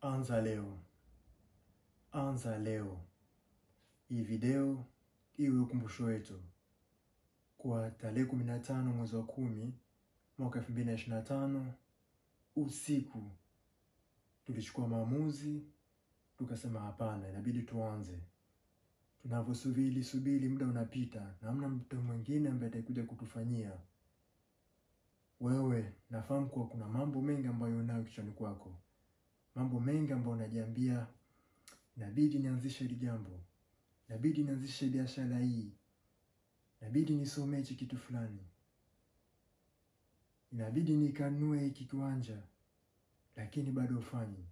Anza leo. Anza leo. Hii video iwe ukumbusho wetu kwa tarehe 15 mwezi wa 10 mwaka 2025 usiku tulichukua maamuzi, tukasema hapana, inabidi tuanze. Tunavyosubiri muda unapita na hamna mtu mwingine ambaye atakuja kutufanyia. Wewe nafahamu kuwa kuna mambo mengi ambayo unayo kichwani kwako. Mambo mengi ambayo unajiambia inabidi nianzishe hili jambo. Inabidi nianzishe biashara hii. Inabidi nisomee hichi kitu fulani. Inabidi nikanunue hiki kiwanja. Lakini bado hufanyi.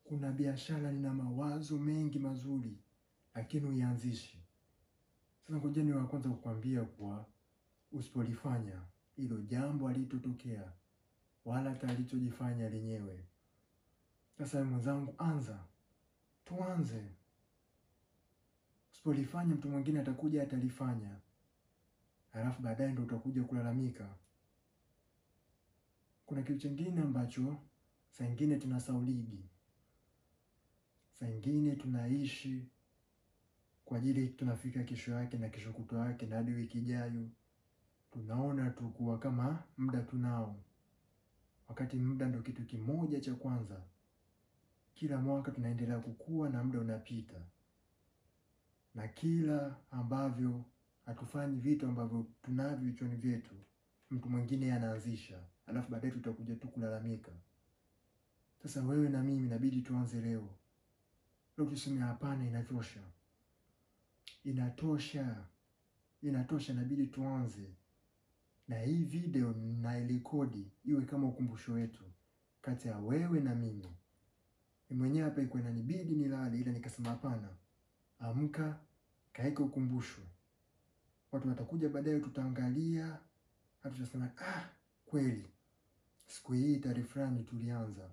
Kuna biashara nina mawazo mengi mazuri, lakini uianzishi. Sasa ngoja ni wa kwanza kukwambia kuwa usipolifanya hilo jambo halitotokea wala halitojifanya lenyewe. Sasa mwenzangu, anza. Tuanze. Usipolifanya mtu mwingine atakuja atalifanya. Halafu baadaye ndio utakuja kulalamika. Kuna kitu kingine ambacho saa nyingine tunasauligi. Saa nyingine tunaishi kwa ajili tunafika kesho yake na kesho kutwa yake na hadi wiki ijayo. Tunaona tu kuwa kama muda tunao. Wakati muda ndio kitu kimoja cha kwanza. Kila mwaka tunaendelea kukua na muda unapita. Na kila ambavyo hatufanyi vitu ambavyo tunavyo vichwani vyetu, mtu mwingine anaanzisha. Alafu baadaye tutakuja tu kulalamika. Sasa wewe na mimi inabidi tuanze leo. Leo tuseme hapana, inatosha. Inatosha. Inatosha, inabidi tuanze. Na hii video nairekodi iwe kama ukumbusho wetu kati ya wewe na mimi. Mimi mwenyewe hapa iko inanibidi nilale, ila nikasema hapana. Amka, kaeka ukumbusho. Watu watakuja baadaye, tutaangalia, hatutasema kweli siku hii tarehe fulani tulianza.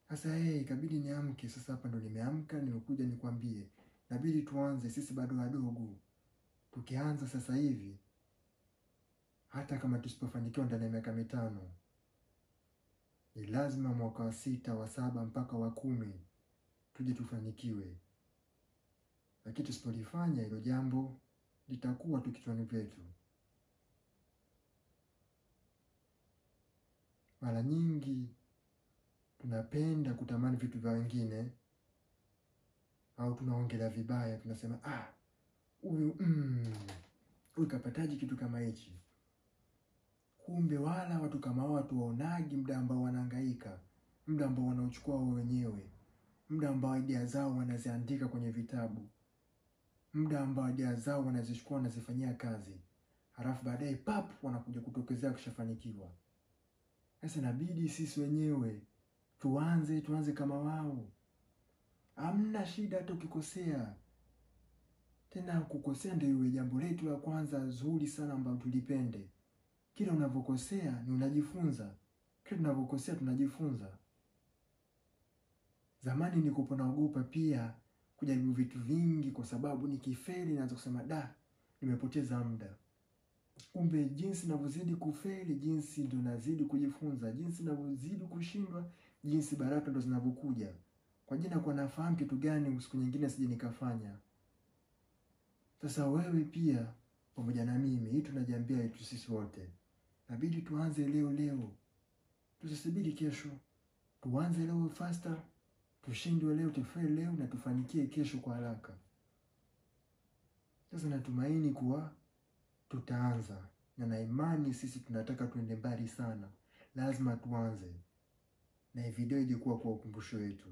Sasa ikabidi niamke. Sasa hapa ndo nimeamka, nimekuja nikwambie inabidi tuanze. Sisi bado wadogo. Tukianza sasa hivi, hata kama tusipofanikiwa ndani ya miaka 5, ni lazima mwaka wa 6, wa 7 mpaka wa 10 tuje tufanikiwe. Lakini tusipolifanya hilo jambo litakuwa tu kichwani kwetu. Mara nyingi tunapenda kutamani vitu vya wengine, au tunaongelea vibaya, tunasema huyu kapataje kitu kama hichi. Kumbe wala watu kama watu waonagi muda ambao wanahangaika, muda ambao wanauchukua wao wenyewe, muda ambao idea zao wanaziandika kwenye vitabu, muda ambao idea zao wanazichukua wanazifanyia kazi. Halafu baadaye wanakuja kutokezea kushafanikiwa. Sasa inabidi sisi wenyewe tuanze kama wao. Hamna shida hata ukikosea. Tena kukosea ndio iwe jambo letu la kwanza zuri sana ambalo tulipende. Kila unavyokosea ni unajifunza. Kila unavyokosea tunajifunza. Zamani nilikuwa naogopa pia kujaribu vitu vingi kwa sababu nikifeli naanza kusema nimepoteza muda. Kumbe jinsi ninavyozidi kufeli, jinsi ndio nazidi kujifunza. Jinsi ninavyozidi kushindwa, jinsi baraka ndo zinavyokuja. Kwa jina kwa nafahamu kitu gani siku nyingine sije nikafanya. Sasa wewe pia pamoja na mimi, hii tunajiambia yetu sisi wote. Inabidi tuanze leo. Tusisubiri kesho. Tuanze leo faster. Tushindwe leo, tufeli leo na tufanikie kesho kwa haraka. Sasa natumaini kuwa tutaanza. Na imani sisi tunataka tuende mbali sana. Lazima tuanze. Na hii video ije kuwa kwa ukumbusho wetu.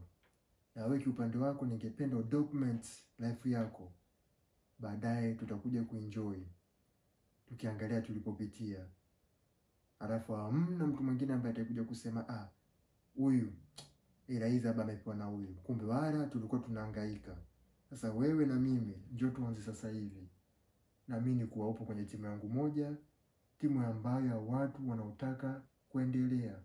Na wewe upande wako ningependa document life yako. Baadaye tutakuja kuenjoy. Tukiangalia tulipopitia. Halafu hamna mtu mwingine ambaye atakuja kusema huyu hizi hapa amepewa na huyu. Kumbe wala tulikuwa tunahangaika. Sasa wewe na mimi njoo tuanze sasa hivi. Naamini kuwa upo kwenye timu yangu moja, timu ambayo ya watu wanaotaka kuendelea.